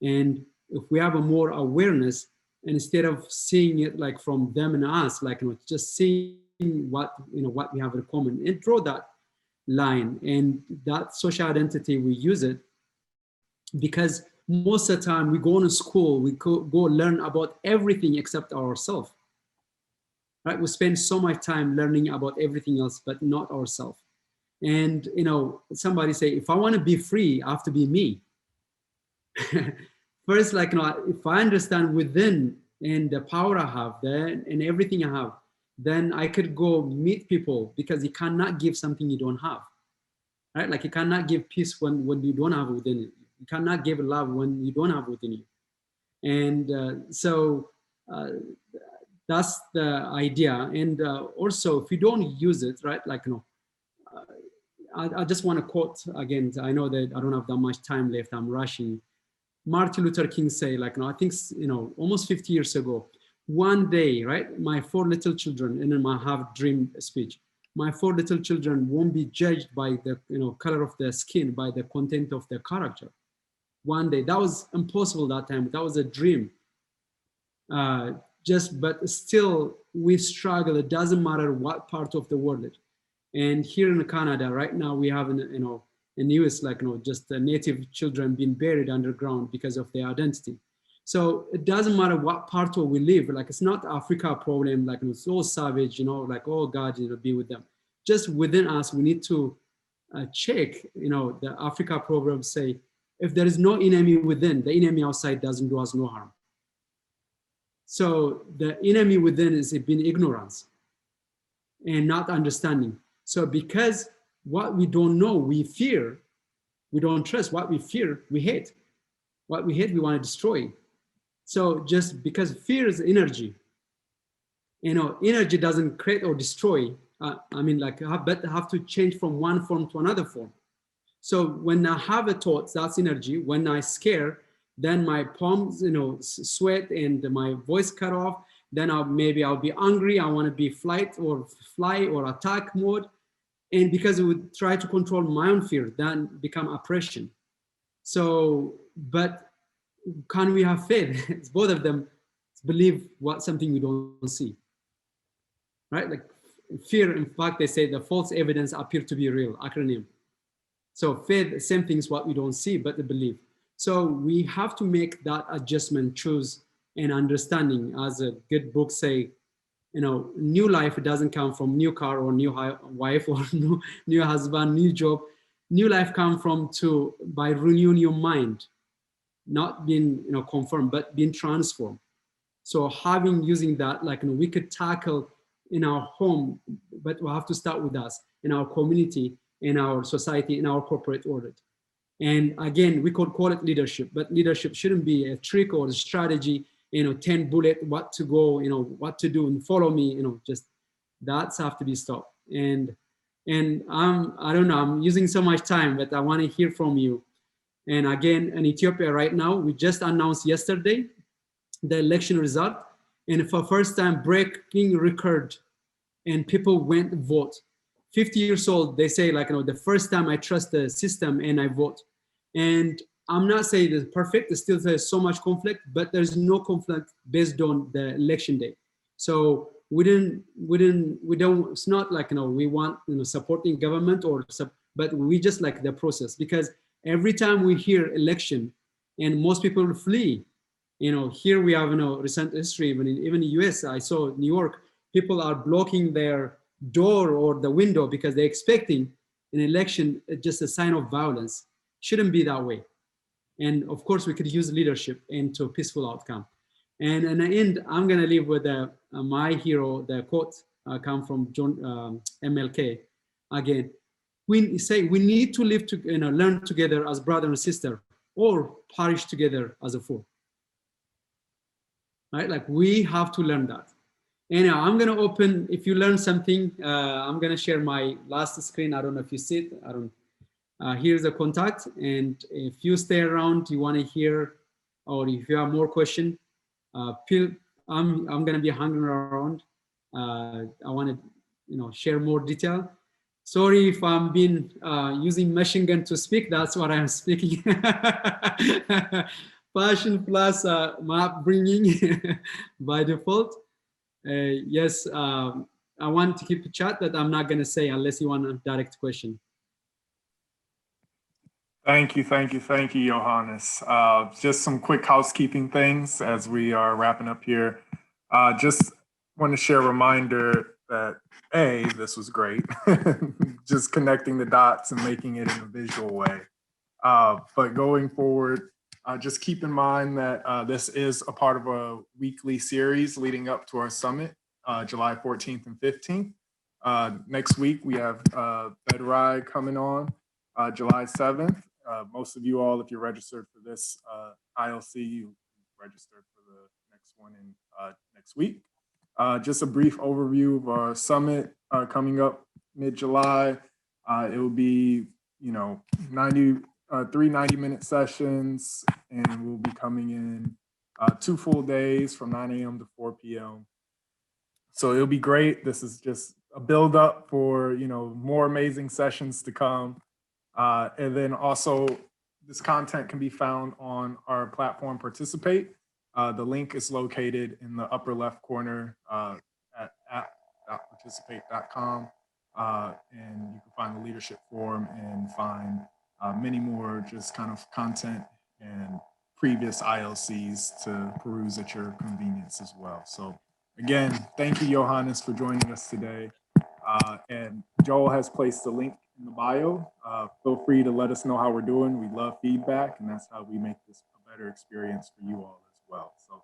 And if we have a more awareness, instead of seeing it like from them and us, like, you know, just seeing what, you know, what we have in common, and draw that line, and that social identity, we use it because most of the time we go to school, we go learn about everything except ourselves, right? We spend so much time learning about everything else, but not ourselves. And, you know, somebody say, if I want to be free, I have to be me. First, like, you know, if I understand within and the power I have then and everything I have, then I could go meet people, because you cannot give something you don't have, right? Like, you cannot give peace when you don't have within it. You cannot give love when you don't have within you. And so that's the idea. And also, if you don't use it, right? Like, you know, I just want to quote again. I know that I don't have that much time left. I'm rushing. Martin Luther King say, like, I think, you know, almost 50 years ago, one day, right? My 4 little children, and in my have dream speech, my 4 little children won't be judged by the, you know, color of their skin, by the content of their character. One day, that was impossible that time. That was a dream. But still, we struggle. It doesn't matter what part of the world. And here in Canada, right now, we have, you know, in the US, like, you know, just the native children being buried underground because of their identity. So it doesn't matter what part of we live. Like, it's not Africa problem. Like, it's so savage, you know, like, oh God, you know, be with them. Just within us, we need to check, you know, the Africa proverb say, if there is no enemy within, the enemy outside doesn't do us no harm. So the enemy within is being ignorance and not understanding. So because what we don't know, we fear, we don't trust. What we fear, we hate. What we hate, we want to destroy. So just because fear is energy, you know, energy doesn't create or destroy. I mean, like, but have to change from one form to another form. So when I have a thought, that's energy. When I scare, then my palms, you know, sweat and my voice cut off. Then maybe I'll be angry. I want to be flight or fly or attack mode. And because it would try to control my own fear, then become oppression. So, but can we have faith? It's both of them. Believe something we don't see, right? Like fear, in fact, they say the false evidence appear to be real, acronym. So faith, same thing is what we don't see, but the belief. So we have to make that adjustment, choose, and understanding. As a good book say, you know, new life doesn't come from new car or new wife or new husband, new job. new life come from by renewing your mind, not being confirmed, but being transformed. So using that, like we could tackle in our home, but we have to start with us, in our community, in our society, in our corporate order. And again, we could call it leadership, but leadership shouldn't be a trick or a strategy, 10 bullet, what to go, what to do and follow me, just that's have to be stopped. And I don't know, I'm using so much time, but I want to hear from you. And again, in Ethiopia right now, we just announced yesterday the election result, and for first time breaking record, and people went vote. 50 years old, they say the first time I trust the system and I vote. And I'm not saying it's perfect, still there's so much conflict, but there's no conflict based on the election day. So we don't, it's not we want, supporting government but we just like the process, because every time we hear election and most people flee, here we have, recent history, even in the US, I saw New York, people are blocking their door or the window because they're expecting an election, just a sign of violence. Shouldn't be that way. And of course we could use leadership into peaceful outcome. And in the end, I'm gonna leave with my hero, the quote come from John MLK. Again, we say we need to live to, learn together as brother and sister, or perish together as a fool. Right? Like we have to learn that. Anyhow, I'm gonna open, if you learn something, I'm gonna share my last screen. I don't know if you see it, here's the contact. And if you stay around, you wanna hear, or if you have more question, I'm gonna be hanging around. I wanna, share more detail. Sorry if I'm being using machine gun to speak, that's what I'm speaking. Passion plus map bringing by default. Yes, I want to keep a chat, but I'm not going to say unless you want a direct question. Thank you, Johannes. Just some quick housekeeping things as we are wrapping up here. Just want to share a reminder that this was great, just connecting the dots and making it in a visual way. But going forward, just keep in mind that this is a part of a weekly series leading up to our summit, July 14th and 15th. Next week, we have Bedrai coming on July 7th. Most of you all, if you're registered for this ILC, you registered for the next one in next week. Just a brief overview of our summit coming up mid-July. It will be, 3 90-minute sessions, and we'll be coming in 2 full days from 9 a.m. to 4 p.m. So it'll be great. This is just a build up for, more amazing sessions to come. And then also this content can be found on our platform Participate. The link is located in the upper left corner at app.participate.com. And you can find the leadership forum and find many more just kind of content and previous ILCs to peruse at your convenience as well. So again, thank you, Johannes, for joining us today. And Joel has placed the link in the bio. Feel free to let us know how we're doing. We love feedback, and that's how we make this a better experience for you all as well. So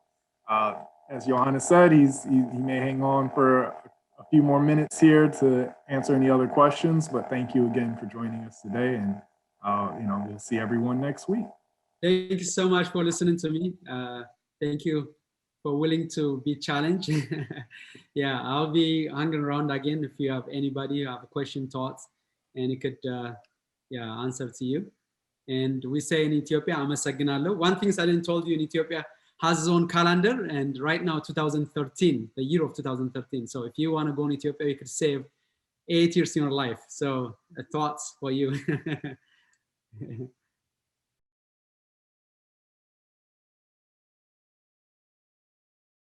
as Johannes said, he may hang on for a few more minutes here to answer any other questions, but thank you again for joining us today. And we'll see everyone next week. Thank you so much for listening to me. Thank you for willing to be challenged. Yeah, I'll be hanging around again if you have anybody who have a question, thoughts, and it could answer to you. And we say in Ethiopia, Amasaginalo. One thing I didn't told you, in Ethiopia has its own calendar, and right now 2013, the year of 2013. So if you want to go in Ethiopia, you could save 8 years in your life. So thoughts for you.